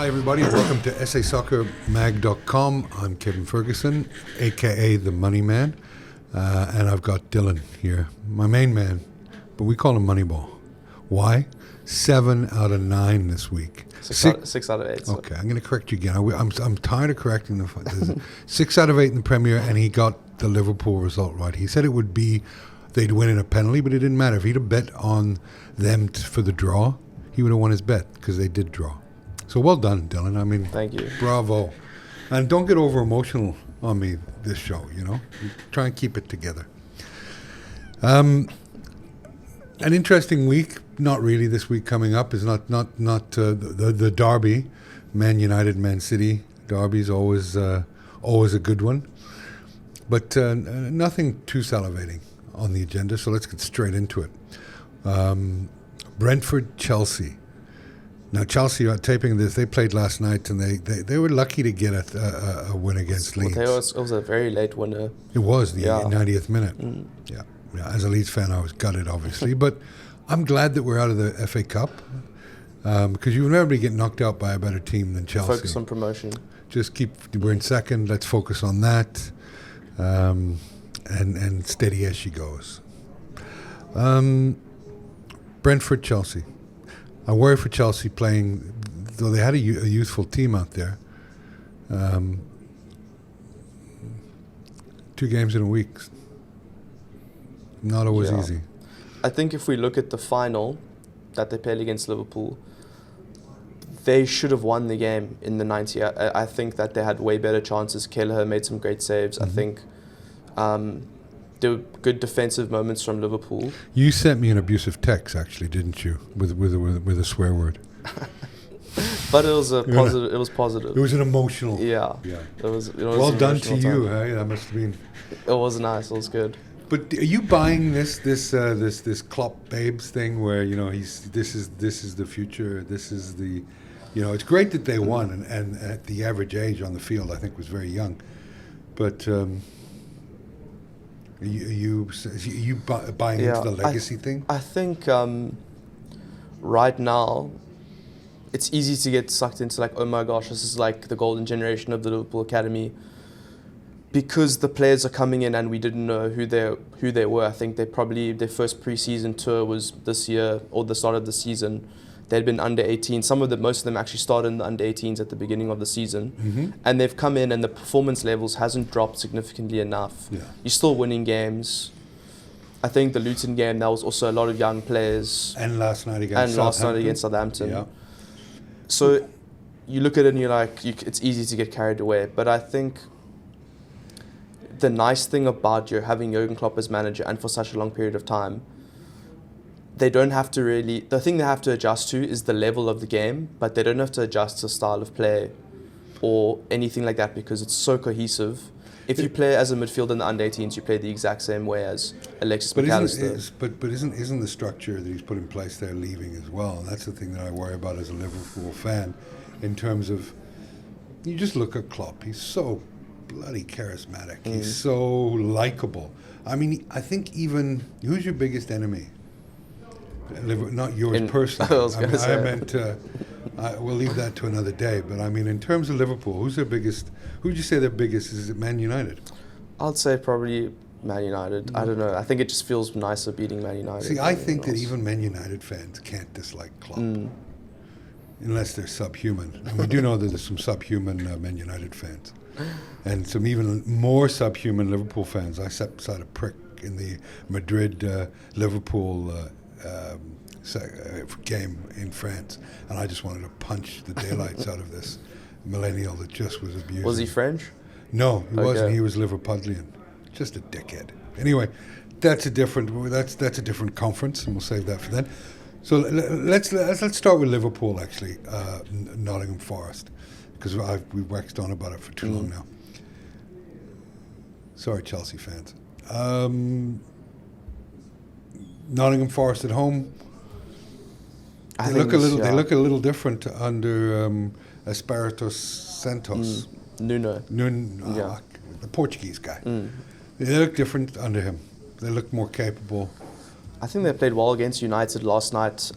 Hi everybody, welcome to SASoccerMag.com. I'm Kevin Ferguson, aka the Moneyman, and I've got Dylan here, my main man, but we call him Moneyball. Why? 7 out of 9 this week. 6 out of 8. So. Okay, I'm going to correct you again. I'm tired of correcting the 6 out of 8 in the Premier, and he got the Liverpool result right. He said it would be they'd win in a penalty, but it didn't matter. If he'd have bet on them for the draw, he would have won his bet because they did draw. So well done, Dylan. I mean, thank you. Bravo. And don't get over emotional on me this show, you know. Try and keep it together. An interesting week, not really this week coming up, is not the derby, Man United, Man City. Derby's always a good one. But nothing too salivating on the agenda, so let's get straight into it. Brentford, Chelsea. Now, Chelsea are taping this. They played last night, and they were lucky to get a win against Leeds. It was a very late winner. It was, the 90th minute. Yeah. As a Leeds fan, I was gutted, obviously. But I'm glad that we're out of the FA Cup, because you would never get knocked out by a better team than Chelsea. Focus on promotion. Just we're in second, let's focus on that, and steady as she goes. Brentford, Chelsea. I worry for Chelsea playing, though they had a youthful team out there. 2 games in a week. Not always easy. I think if we look at the final that they played against Liverpool, they should have won the game in the 90. I think that they had way better chances. Kelleher made some great saves. I think there were good defensive moments from Liverpool. You sent me an abusive text, actually, didn't you, with a swear word? But it was positive. It was positive. It was an emotional. Yeah. It was well done to you. Hey, that must have been. It was nice. It was good. But are you buying this Klopp babes thing where this is the future? This is the, it's great that they won and at the average age on the field I think was very young, but. Are you buying into the legacy thing? I think right now it's easy to get sucked into like, oh my gosh, this is like the golden generation of the Liverpool Academy, because the players are coming in and we didn't know who they were. I think their first pre-season tour was this year or the start of the season. They'd been under 18. Most of them actually started in the under 18s at the beginning of the season. And they've come in and the performance levels hasn't dropped significantly enough. Yeah. You're still winning games. I think the Luton game, that was also a lot of young players. And last night against Southampton. Yeah. So you look at it and you're like, it's easy to get carried away. But I think the nice thing about having Jurgen Klopp as manager and for such a long period of time, they don't have to really. The thing they have to adjust to is the level of the game, but they don't have to adjust to style of play or anything like that because it's so cohesive. If you play as a midfielder in the under 18s, you play the exact same way as Alexis McAllister. But isn't the structure that he's put in place there leaving as well? And that's the thing that I worry about as a Liverpool fan, in terms of, you just look at Klopp. He's so bloody charismatic. He's so likable. I mean, I think even, who's your biggest enemy? Not yours personally. I meant, we'll leave that to another day. But I mean, in terms of Liverpool, who's their biggest? Who would you say their biggest is? It Man United? I'd say probably Man United. I don't know. I think it just feels nicer beating Man United. See, I think that even Man United fans can't dislike Klopp unless they're subhuman. And we do know that there's some subhuman Man United fans, and some even more subhuman Liverpool fans. I sat beside a prick in the Madrid Liverpool. Game in France, and I just wanted to punch the daylights out of this millennial that just was abusing. Was he French? No, he wasn't. He was Liverpudlian. Just a dickhead. Anyway, that's a different conference, and we'll save that for then. So let's start with Liverpool. Actually, Nottingham Forest, because we've waxed on about it for too long now. Sorry, Chelsea fans. Nottingham Forest at home. They look a little different under Espirito Santos. Nuno. The Portuguese guy. They look different under him. They look more capable. I think they played well against United last night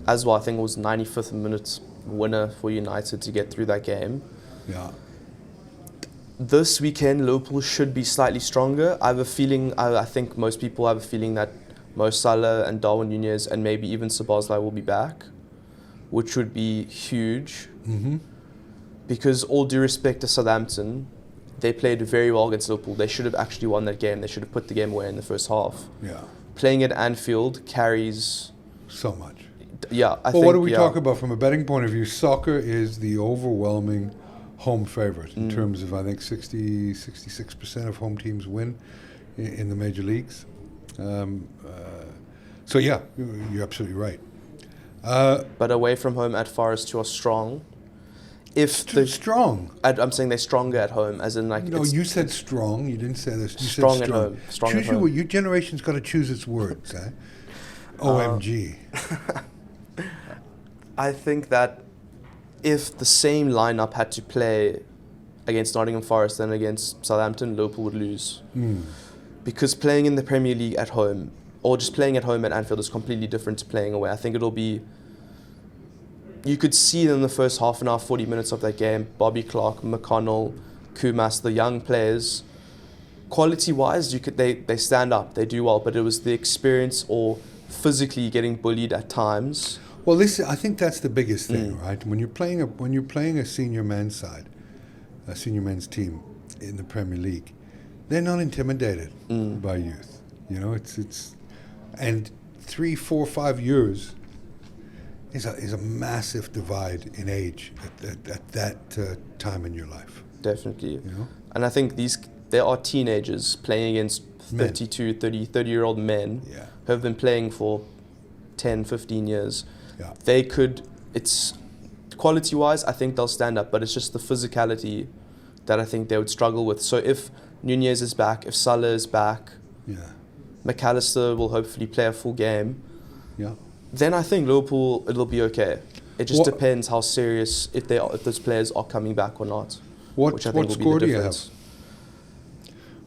as well. I think it was 95th minute winner for United to get through that game. Yeah. This weekend, Liverpool should be slightly stronger. I have a feeling, I think most people have a feeling that Mo Salah and Darwin Nunez and maybe even Szoboszlai will be back, which would be huge. Mm-hmm. Because all due respect to Southampton, they played very well against Liverpool. They should have actually won that game. They should have put the game away in the first half. Yeah. Playing at Anfield carries... So much. Yeah, I think... Well, what do we talk about from a betting point of view? Soccer is the overwhelming home favorite in terms of, I think, 66% of home teams win in the major leagues. So, yeah, you're absolutely right. But away from home at Forest, who are strong... Strong. I'm saying they're stronger at home, as in like... No, you said strong. You didn't say this. You strong said at home. Strong Choose at home. your generation's got to choose its words. Eh? OMG. I think that if the same lineup had to play against Nottingham Forest and against Southampton, Liverpool would lose. Because playing in the Premier League at home, or just playing at home at Anfield, is completely different to playing away. I think it'll be... You could see in the first half an hour, 40 minutes of that game, Bobby Clark, McConnell, Kumas, the young players, quality-wise, they stand up, they do well, but it was the experience or physically getting bullied at times. Well, I think that's the biggest thing, right? When you're playing a senior men's side, a senior men's team in the Premier League, they're not intimidated by youth. You know, it's and 3, 4, 5 years is a massive divide in age at that time in your life. Definitely. You know? And I think there are teenagers playing against 32, 30-year-old men who have been playing for 10, 15 years. Yeah. They could, it's quality-wise, I think they'll stand up, but it's just the physicality that I think they would struggle with. So if Nunez is back, if Salah is back, McAllister will hopefully play a full game. Yeah. Then I think Liverpool, it'll be okay. It just depends how serious, if those players are coming back or not. What score do you have?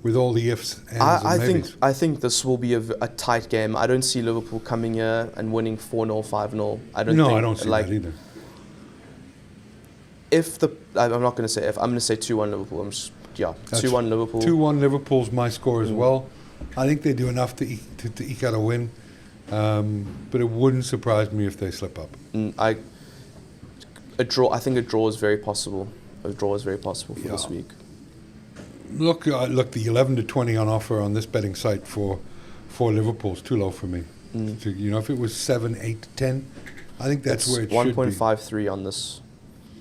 With all the ifs, ands, and maybes. I think this will be a tight game. I don't see Liverpool coming here and winning 4-0, 5-0. I don't see that either. I'm not going to say if. I'm going to say 2-1 Liverpool. 2-1 Liverpool. 2-1 Liverpool's my score as well. I think they do enough to eke out a win. But it wouldn't surprise me if they slip up. I think a draw is very possible. A draw is very possible for this week. Look, the 11-20 on offer on this betting site for Liverpool's too low for me. So, if it was 7, 8, 10, I think that's where it should be. 1.53 on this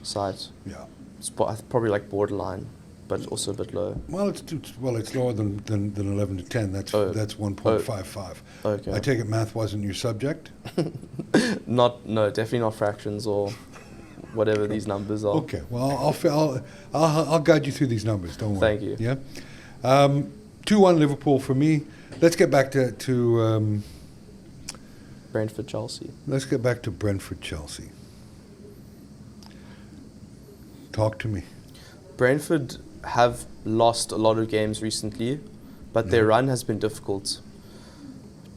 site. Yeah, it's probably like borderline, but also a bit low. Well, it's lower than 11 to 10. That's 1.55. Okay. I take it math wasn't your subject. No, definitely not fractions or whatever these numbers are. Okay, well, I'll guide you through these numbers. Don't worry. Thank you. Yeah, 2-1 Liverpool for me. Let's get back to Brentford Chelsea. Let's get back to Brentford Chelsea. Talk to me. Brentford have lost a lot of games recently, but their run has been difficult.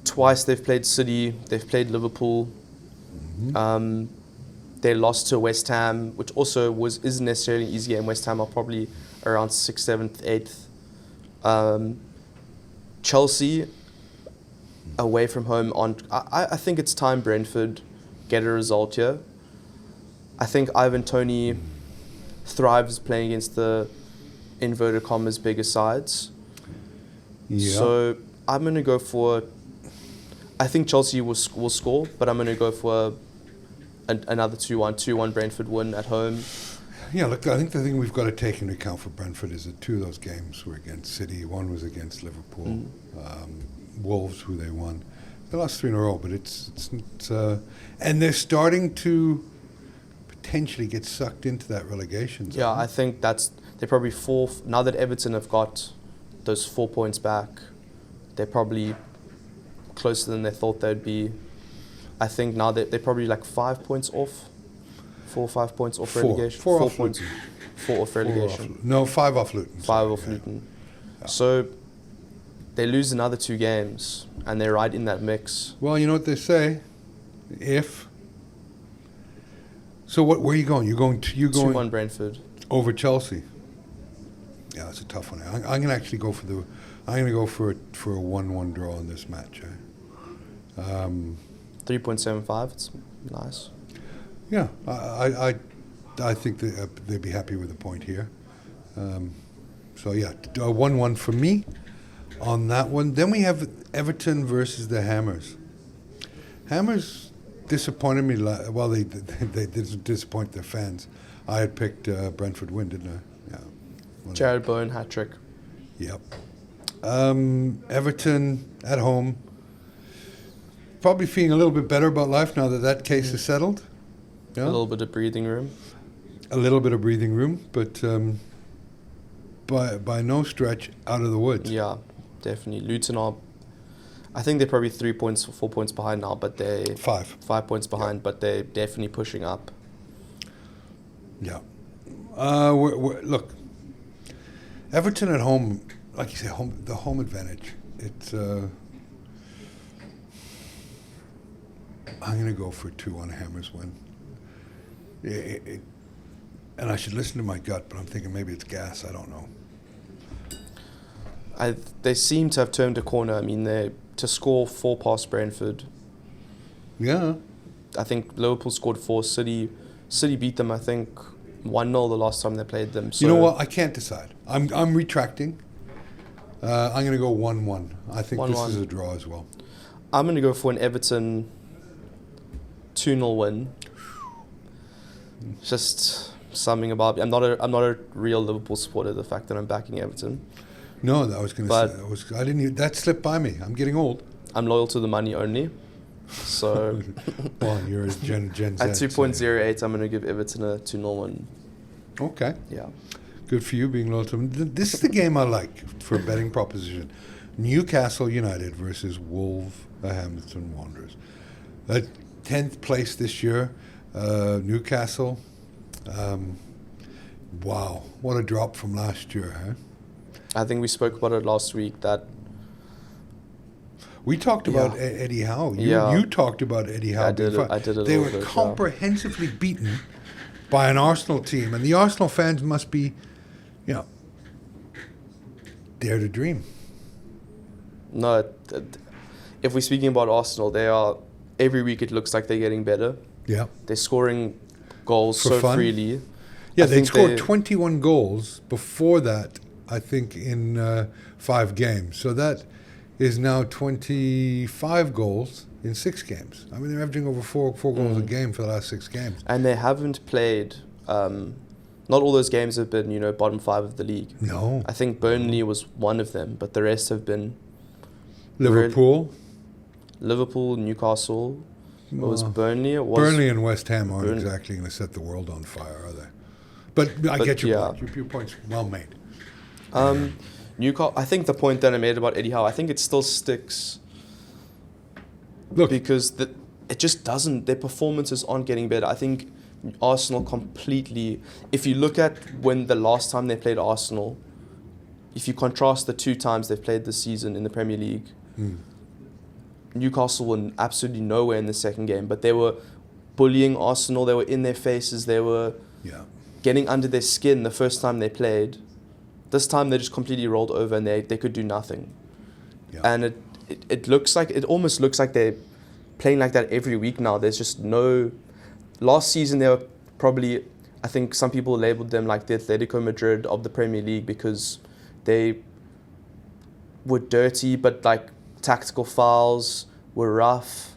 Twice they've played City, they've played Liverpool. They lost to West Ham, which also isn't necessarily an easy game. West Ham are probably around 6th, 7th, 8th. Chelsea, away from home. I think it's time Brentford get a result here. I think Ivan Toney thrives playing against the inverted commas bigger sides. Yeah. So I'm going to go for... I think Chelsea will score, but I'm going to go for another 2-1 Brentford win at home. Yeah, look, I think the thing we've got to take into account for Brentford is that 2 of those games were against City. 1 was against Liverpool. Wolves, who they won. They lost 3 in a row, but it's and they're starting to potentially get sucked into that relegation zone. Yeah, I think they're probably 4. Now that Everton have got those 4 points back, they're probably closer than they thought they'd be. I think now they're probably like 5 points off. 4 or 5 points off relegation. 4 points. 4 off relegation. 5 off Luton. 5 off Luton. Yeah. So they lose another 2 games and they're right in that mix. Well, you know what they say? If So where are you going? You're going 2-1 Brentford. over Chelsea. Yeah, it's a tough one. I'm going to actually go for I'm going to go for a 1-1 draw in this match. 3.75. It's nice. Yeah, I think they'd be happy with a point here. So yeah, a 1-1 for me on that one. Then we have Everton versus the Hammers. Hammers disappointed me. Well, they didn't disappoint their fans. I had picked Brentford win, didn't I? Yeah. Jared Bowen hat-trick. Yep. Everton at home. Probably feeling a little bit better about life now that case is settled. Yeah. A little bit of breathing room. A little bit of breathing room, but by no stretch out of the woods. Yeah, definitely. Luton are, I think they're probably 3 points or 4 points behind now, but they 5 points behind, but they're definitely pushing up. Yeah. Look, Everton at home, like you say, the home advantage. It's. I'm going to go for 2-1 Hammers win. And I should listen to my gut, but I'm thinking maybe it's gas. I don't know. They seem to have turned a corner. I mean, to score 4 past Brentford. Yeah. I think Liverpool scored 4. City beat them, I think, 1-0 the last time they played them. So you know what? I can't decide. I'm retracting. I'm going to go 1-1. I think 1-1. This is a draw as well. I'm going to go for an Everton 2-0 win. Just something about. I'm not a real Liverpool supporter. The fact that I'm backing Everton. No, I was going to say. I didn't. That slipped by me. I'm getting old. I'm loyal to the money only. So. Well, you're a Gen Z. At 2.08, I'm going to give Everton a 2-0 win. Okay. Yeah. Good for you being loyal to them. This is the game I like for a betting proposition. Newcastle United versus Wolverhampton Wanderers. 10th place this year. Newcastle. Wow, what a drop from last year, huh? I think we spoke about it last week that we talked about Eddie Howe. You talked about Eddie Howe. I did a They little were bit, comprehensively beaten by an Arsenal team, and the Arsenal fans must be, dare to dream. No, if we're speaking about Arsenal, they are, every week it looks like they're getting better. Yeah. They're scoring goals For so fun. freely. Yeah, they scored 21 goals before that, I think, in 5 games. So that is now 25 goals in 6 games. I mean, they're averaging over 4 goals a game for the last 6 games. And they haven't played, not all those games have been, bottom 5 of the league. No. I think Burnley was one of them, but the rest have been Liverpool, Newcastle. It was Burnley. Burnley and West Ham aren't exactly going to set the world on fire, are they? But I get your point. Your point's well made. Newcastle. I think the point that I made about Eddie Howe, I think it still sticks. Look, because it just doesn't. Their performances aren't getting better. I think Arsenal completely. If you look at when the last time they played Arsenal, if you contrast the 2 times they've played this season in the Premier League. Newcastle were absolutely nowhere in the second game, but they were bullying Arsenal. They were in their faces. They were getting under their skin the first time they played. This time they just completely rolled over and they could do nothing. Yeah. And it almost looks like they're playing like that every week now. There's just no. Last season they were probably, I think some people labeled them like the Atletico Madrid of the Premier League because they were dirty, but like tactical fouls, were rough,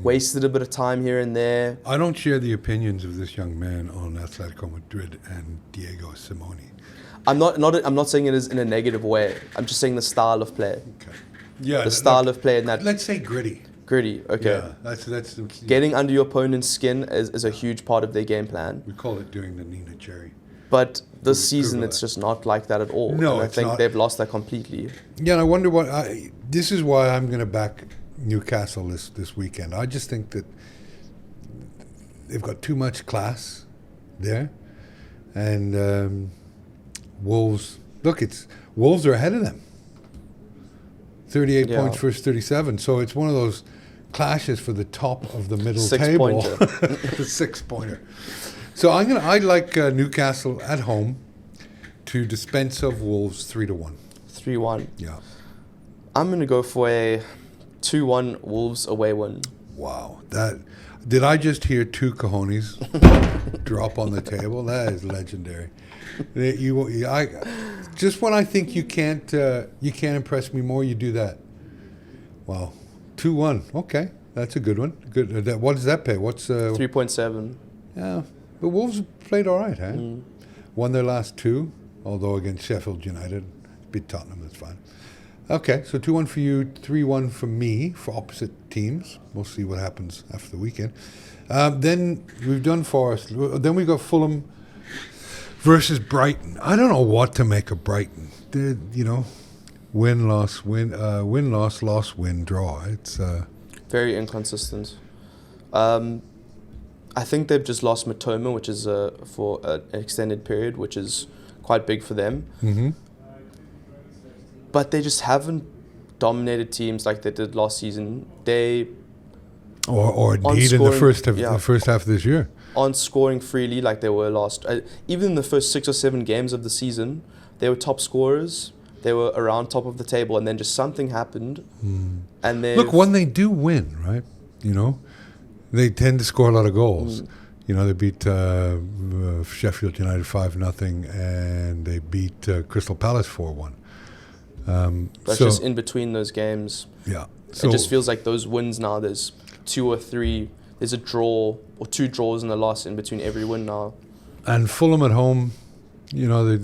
wasted a bit of time here and there. I don't share the opinions of this young man on Atletico Madrid and Diego Simeone. I'm not saying it is in a negative way. I'm just saying the style of play. Okay. Yeah. The style of play in that. Let's say gritty. Gritty. Okay. Yeah. That's getting under your opponent's skin is a huge part of their game plan. We call it doing the Nina Cherry. But this season, it's just not like that at all. No, and I it's think not. They've lost that completely. Yeah, and I wonder this is why I'm going to back Newcastle this weekend. I just think that they've got too much class there. And Wolves, Wolves are ahead of them. 38 points versus 37. So it's one of those clashes for the top of the middle Six table. pointer. The 6-pointer. So I like Newcastle at home to dispense of Wolves 3-1. 3-1. Yeah. I'm going to go for a 2-1 Wolves away win. Wow. Did I just hear two cojones drop on the table? That is legendary. Just when I think you can't impress me more, you do that. Wow. 2-1. Okay. That's a good one. Good. What does that pay? What's 3.7. Yeah. The Wolves played all right, huh? Won their last two, although against Sheffield United. Beat Tottenham, that's fine. Okay, so 2-1 for you, 3-1 for me, for opposite teams. We'll see what happens after the weekend. Then we've done Forest. Then we got Fulham versus Brighton. I don't know what to make of Brighton. Win, loss, loss, win, draw. It's very inconsistent. I think they've just lost Matoma, which is for an extended period, which is quite big for them. Mm-hmm. But they just haven't dominated teams like they did last season. They or indeed in the first half of this year aren't scoring freely like they were last. Even in the first 6 or 7 games of the season, they were top scorers. They were around top of the table, and then just something happened. And look, when they do win, right? They tend to score a lot of goals. They beat Sheffield United 5-0, and they beat Crystal Palace 4-1. But just in between those games, so it just feels like those wins now. There's 2 or 3. There's a draw or 2 draws and a loss in between every win now. And Fulham at home, they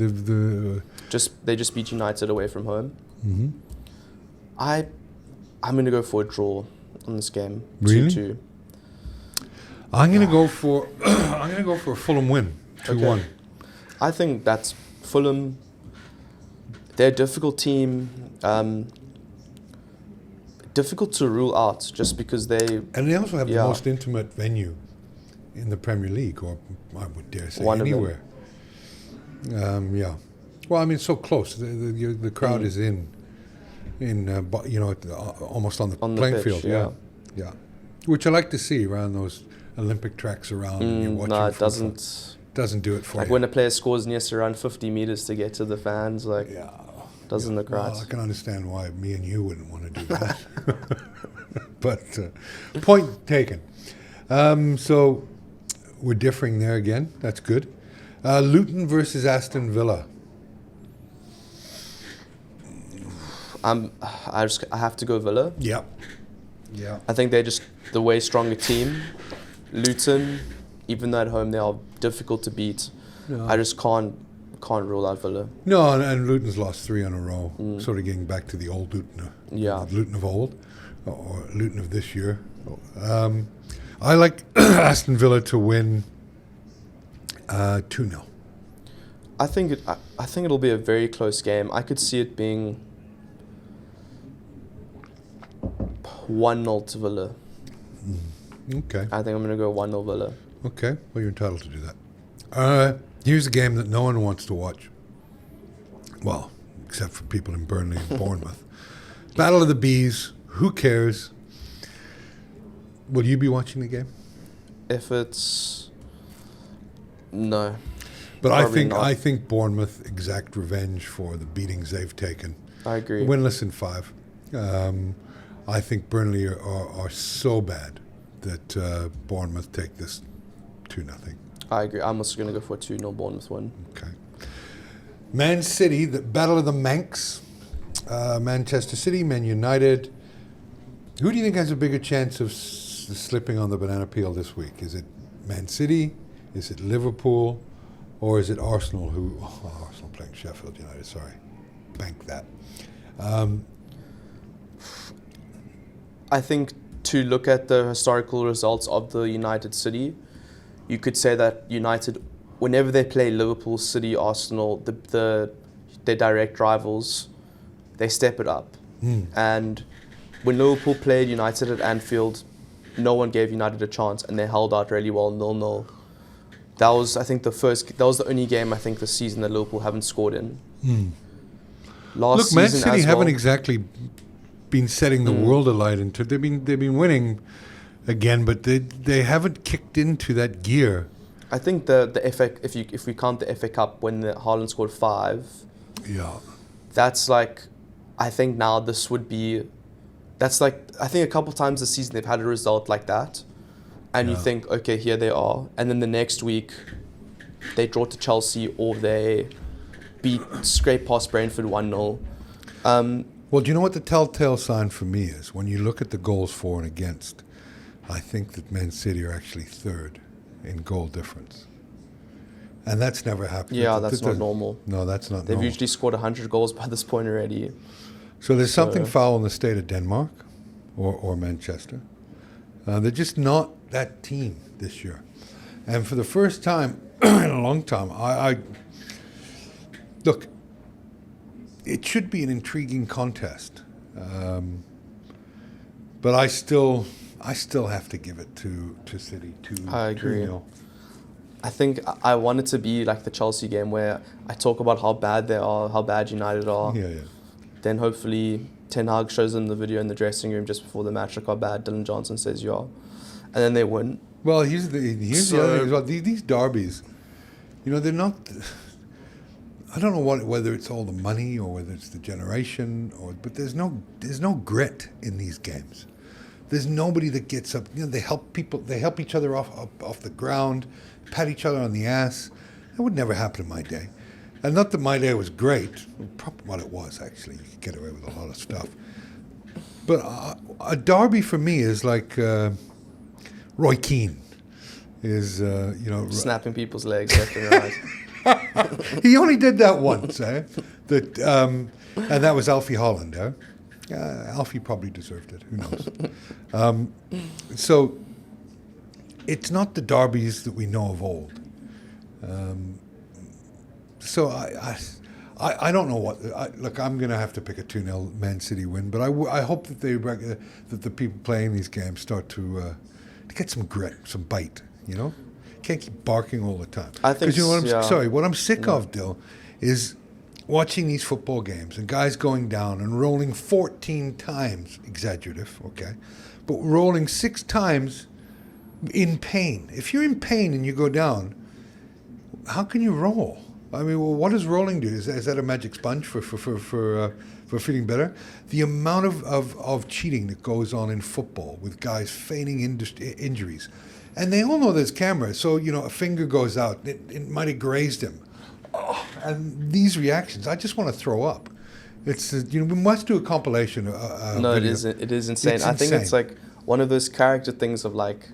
just beat United away from home. Mm-hmm. I'm going to go for a draw on this game. Really? 2-2. I'm going to go for a Fulham win, 2-1. Okay. I think that's Fulham. They're a difficult team. Difficult to rule out just because they also have the most intimate venue in the Premier League, or I would dare say anywhere. Well, I mean, so close. The crowd is almost on the playing pitch, field. Yeah. Which I like to see around those Olympic tracks around. And you're watching. No, it doesn't do it for you. Like when a player scores and he has to run 50 meters to get to the fans, doesn't look right. Well, I can understand why me and you wouldn't want to do that. But point taken. So we're differing there again. That's good. Luton versus Aston Villa. I have to go Villa. Yeah. I think they're just the way stronger team. Luton, even though at home they are difficult to beat, I just can't rule out Villa. No, and Luton's lost 3 in a row. Sort of getting back to the old Luton. Luton of old, or Luton of this year. I like Aston Villa to win 2-0. I think it'll be a very close game. I could see it being 1-0 to Villa. Okay. I think I'm going to go 1-0 Villa. Okay. Well, you're entitled to do that. Here's a game that no one wants to watch. Well, except for people in Burnley and Bournemouth. Battle of the Bees. Who cares? Will you be watching the game? If it's... No. But I think Bournemouth exact revenge for the beatings they've taken. I agree. Winless in 5. I think Burnley are so bad that Bournemouth take this 2-0. I agree. I'm also going to go for a 2-0 Bournemouth win. Okay. Man City, the Battle of the Manx. Manchester City, Man United. Who do you think has a bigger chance of slipping on the banana peel this week? Is it Man City? Is it Liverpool? Or is it Arsenal Arsenal playing Sheffield United, sorry. Bank that. I think to look at the historical results of the United City, you could say that United, whenever they play Liverpool, City, Arsenal, their direct rivals, they step it up. And when Liverpool played United at Anfield, no one gave United a chance, and they held out really well, 0-0. That was, I think, that was the only game I think this season that Liverpool haven't scored in. Look, Man City haven't exactly been setting the world alight. They've been winning again, but they haven't kicked into that gear. I think the FA, if we count the FA Cup when Haaland scored 5, that's like, I think now this would be, that's like, I think a couple times this season they've had a result like that, and you think, okay, here they are, and then the next week they draw to Chelsea or they scrape past Brentford 1-0. Well, do you know what the telltale sign for me is? When you look at the goals for and against, I think that Man City are actually third in goal difference. And that's never happened. Yeah, that's not normal. No, that's not They've normal. usually scored 100 goals by this point already. So there's something foul in the state of Denmark or Manchester. They're just not that team this year. And for the first time in a long time, I look, it should be an intriguing contest. But I still have to give it to City. I agree. 2-0. I think I want it to be like the Chelsea game where I talk about how bad they are, how bad United are. Yeah. Then hopefully Ten Hag shows them the video in the dressing room just before the match, like how bad Dylan Johnson says you are. And then they win. Well, here's the other thing as well. These derbies, they're not. I don't know whether it's all the money or whether it's the generation, but there's no grit in these games. There's nobody that gets up. They help each other off the ground, pat each other on the ass. That would never happen in my day. And not that my day was great. Probably what it was, actually. You could get away with a lot of stuff. But a derby for me is like Roy Keane is, snapping people's legs left and right. He only did that once, eh? And that was Alfie Holland, eh? Alfie probably deserved it. Who knows? So it's not the derbies that we know of old. So I don't know what. Look, I'm going to have to pick a 2-0 Man City win, but I hope that that the people playing these games start to get some grit, some bite. Can't keep barking all the time. I think. What I'm sick of, Dill, is watching these football games and guys going down and rolling 14 times, exaggerative, okay, but rolling 6 times in pain. If you're in pain and you go down, how can you roll? I mean, well, what does rolling do? Is that a magic sponge for feeling better? The amount of cheating that goes on in football with guys feigning injuries. And they all know there's cameras, so, a finger goes out. It might have grazed him. Oh, and these reactions, I just want to throw up. It's, we must do a compilation. No, video. it is insane. It's I think insane. it's like one of those character things of like,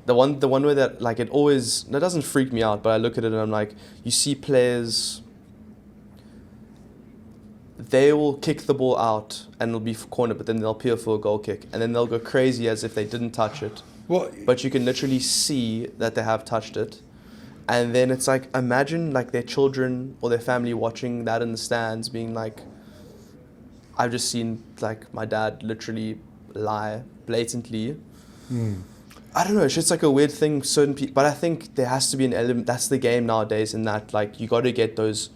the one where that, like, that doesn't freak me out, but I look at it and I'm like, you see players, they will kick the ball out and it'll be for corner, but then they'll appeal for a goal kick, and then they'll go crazy as if they didn't touch it. Well, but you can literally see that they have touched it. And then it's like, imagine like their children or their family watching that in the stands being like, I've just seen like my dad literally lie blatantly. I don't know, it's just like a weird thing, certain people, but I think there has to be an element, that's the game nowadays, in that like you got to get those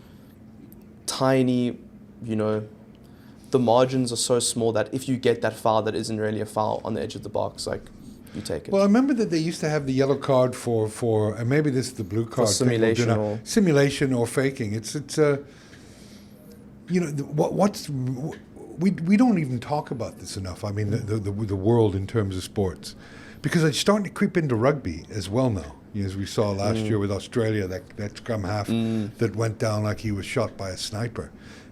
tiny, the margins are so small that if you get that foul that isn't really a foul on the edge of the box, like, you take it. Well, I remember that they used to have the yellow card for and maybe this is the blue card. Simulation or faking. It's we don't even talk about this enough. I mean, the world in terms of sports, because it's starting to creep into rugby as well now. As we saw last year with Australia, that scrum half that went down like he was shot by a sniper.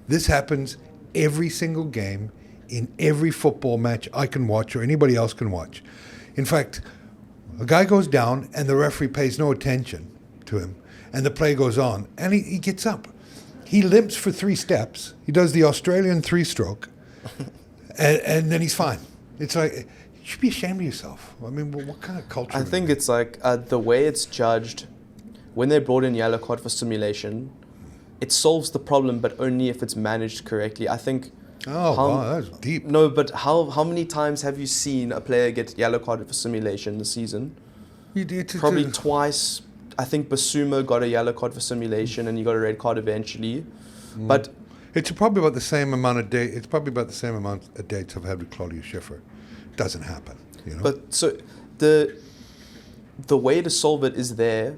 This happens every single game in every football match I can watch or anybody else can watch. In fact, a guy goes down and the referee pays no attention to him, and the play goes on, and he gets up. He limps for 3 steps. He does the Australian 3-stroke, and then he's fine. It's like, you should be ashamed of yourself. I mean, what kind of culture? I think it's like the way it's judged, when they brought in yellow card for simulation, it solves the problem, but only if it's managed correctly. I think. Oh, wow, that's deep. No, but how many times have you seen a player get yellow carded for simulation this season? Probably twice. I think Basuma got a yellow card for simulation and he got a red card eventually. But It's probably about the same amount of day. It's probably about the same amount of dates I've had with Claudio Schiffer. Doesn't happen, you know. But so the way to solve it is there,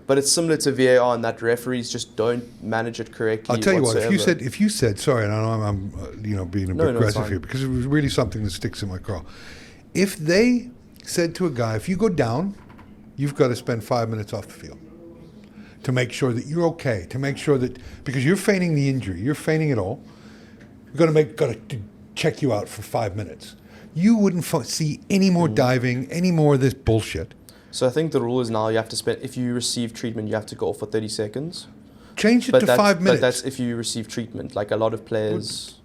but it's similar to VAR in that referees just don't manage it correctly. I'll tell you whatsoever. what. If you said, sorry, and I know I'm being a bit aggressive here because it was really something that sticks in my craw. If they said to a guy, if you go down, you've got to spend 5 minutes off the field to make sure that you're okay, to make sure that, because you're feigning the injury, you're feigning it all, we're got to check you out for 5 minutes. You wouldn't see any more diving, any more of this bullshit. So I think the rule is now you have to spend, if you receive treatment, you have to go off for 30 seconds. Change it to 5 minutes. But that's if you receive treatment. Like a lot of players...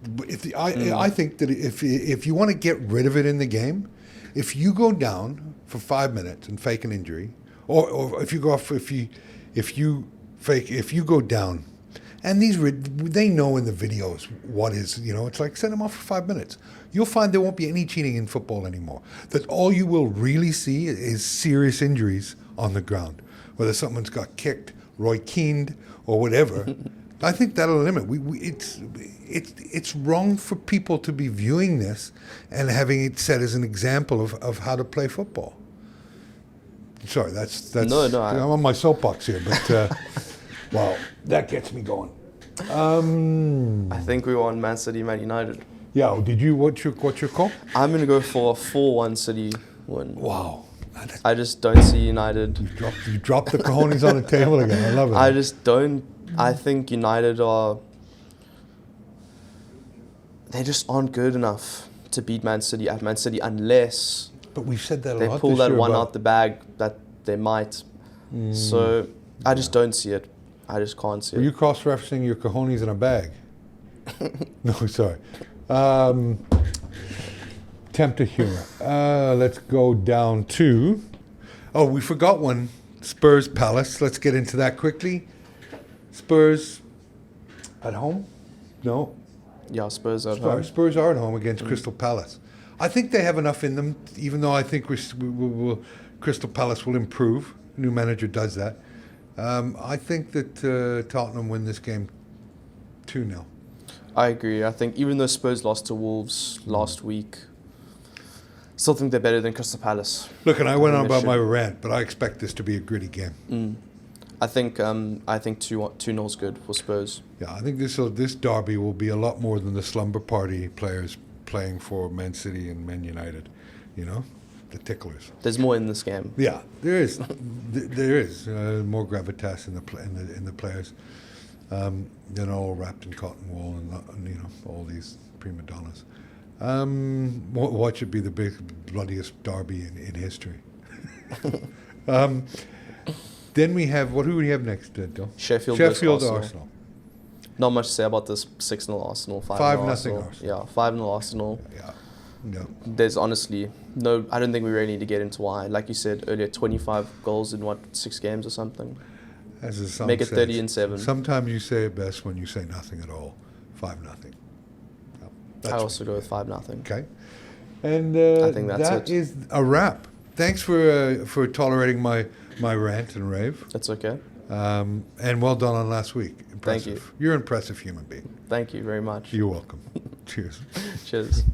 I think that if you want to get rid of it in the game, if you go down for 5 minutes and fake an injury, or if you go off, if you go down, and they know in the videos what is, it's like send them off for 5 minutes. You'll find there won't be any cheating in football anymore. That all you will really see is serious injuries on the ground, whether someone's got kicked, Roy Keane, or whatever. I think that'll limit. It's wrong for people to be viewing this and having it set as an example of how to play football. Sorry, that's no. I'm on my soapbox here, but wow, that gets me going. I think we won Man City, Man United. Yeah, did you? What's your call? I'm going to go for a 4-1 City win. Wow. I just don't see United. You dropped the cojones on the table again. I love it. I just don't. I think United they just aren't good enough to beat Man City at Man City unless but we've said that they pull that one out the bag that they might. So I just don't see it. I just can't see it. Were you cross-referencing your cojones in a bag? No, sorry. Tempted humor. Let's go down to... Oh, we forgot one. Spurs Palace. Let's get into that quickly. Spurs at home? No. Yeah, Spurs at home. Spurs are at home against Crystal Palace. I think they have enough in them, even though I think Crystal Palace will improve. New manager does that. I think that Tottenham win this game 2-0. I agree. I think even though Spurs lost to Wolves last week, still think they're better than Crystal Palace. Look, and I went on about my rant, but I expect this to be a gritty game. I think 2-0 is good for Spurs. Yeah, I think this derby will be a lot more than the slumber party players playing for Man City and Man United. The ticklers. There's more in this game. Yeah, there is. There is more gravitas in the players. They're all wrapped in cotton wool and all these prima donnas. What should be the bloodiest derby in history? Then we have, who do we have next, Dill? Sheffield Arsenal. Not much to say about this. 6-0 Arsenal, 5-0 Arsenal. Yeah, 5-0 Arsenal. Yeah. No. There's honestly I don't think we really need to get into why. Like you said earlier, 25 goals in 6 games or something. As the song Make it says, 30-7. Sometimes you say it best when you say nothing at all. 5-0. I also go with 5-0. Okay. And I think that is a wrap. Thanks for tolerating my rant and rave. That's okay. And well done on last week. Impressive. Thank you. You're an impressive human being. Thank you very much. You're welcome. Cheers. Cheers.